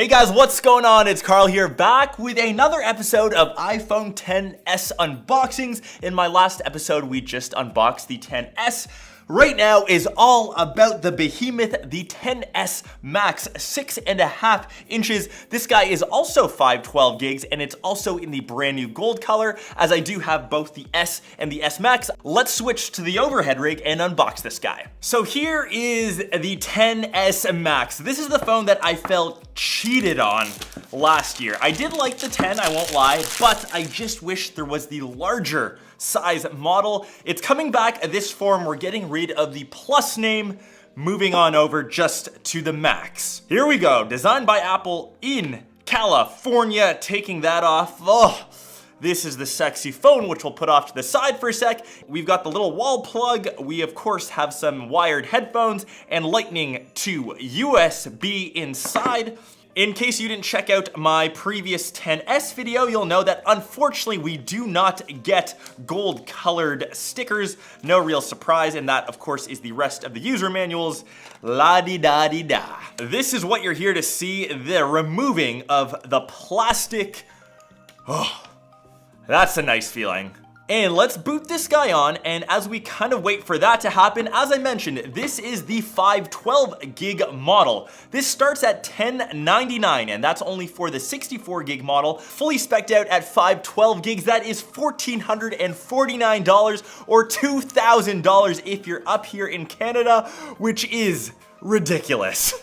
Hey guys, what's going on? It's Carl here, back with another episode of iPhone XS unboxings. In my last episode, we just unboxed the XS. Right now is all about the behemoth, the XS Max, 6.5 inches. This guy is also 512 gigs, and it's also in the brand new gold color, as I do have both the S and the S Max. Let's switch to the overhead rig and unbox this guy. So here is the XS Max. This is the phone that I felt cheated on last year. I did like the 10, I won't lie, but I just wish there was the larger size model. It's coming back this form. We're getting rid of the Plus name, moving on over just to the Max. Here we go, designed by Apple in California. Taking that off. Oh, this is the sexy phone, which we'll put off to the side for a sec. We've got the little wall plug. We of course have some wired headphones and Lightning to USB inside. In case you didn't check out my previous XS video, you'll know that unfortunately we do not get gold colored stickers. No real surprise, and that of course is the rest of the user manuals. La-di-da-di-da. This is what you're here to see, the removing of the plastic. Oh, that's a nice feeling. And let's boot this guy on, and as we kind of wait for that to happen, as I mentioned, this is the 512 gig model. This starts at $1099, and that's only for the 64 gig model. Fully spec'd out at 512 gigs, that is $1,449 or $2,000 if you're up here in Canada, which is ridiculous.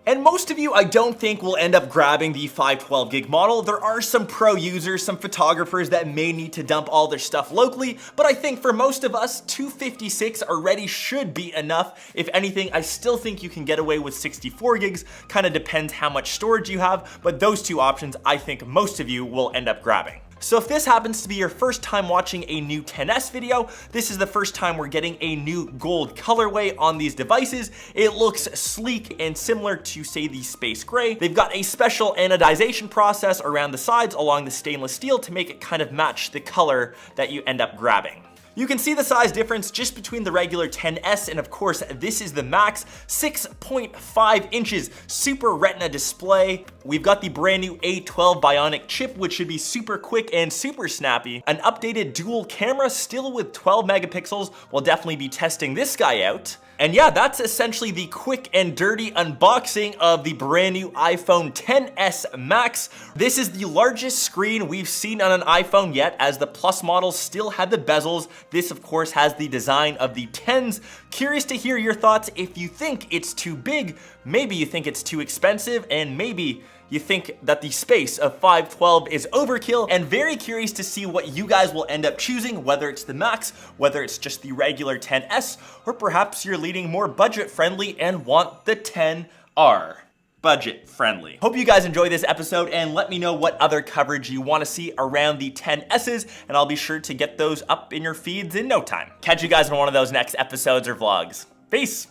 And most of you, I don't think, will end up grabbing the 512 gig model. There are some pro users, some photographers that may need to dump all their stuff locally, but I think for most of us, 256 already should be enough. If anything, I still think you can get away with 64 gigs, kind of depends how much storage you have, but those two options I think most of you will end up grabbing. So if this happens to be your first time watching a new XS video, this is the first time we're getting a new gold colorway on these devices. It looks sleek and similar to, say, the Space Gray. They've got a special anodization process around the sides along the stainless steel to make it kind of match the color that you end up grabbing. You can see the size difference just between the regular XS and of course this is the Max, 6.5 inches, Super Retina display. We've got the brand new A12 Bionic chip, which should be super quick and super snappy. An updated dual camera, still with 12 megapixels. We'll definitely be testing this guy out. And yeah, that's essentially the quick and dirty unboxing of the brand new iPhone XS Max. This is the largest screen we've seen on an iPhone yet, as the Plus model still had the bezels. This of course has the design of the 10s. Curious to hear your thoughts if you think it's too big, maybe you think it's too expensive, and maybe you think that the space of 512 is overkill, and very curious to see what you guys will end up choosing, whether it's the Max, whether it's just the regular XS, or perhaps you're leaning more budget friendly and want the XR. Budget friendly. Hope you guys enjoy this episode, and let me know what other coverage you want to see around the XS's, and I'll be sure to get those up in your feeds in no time. Catch you guys in one of those next episodes or vlogs. Peace.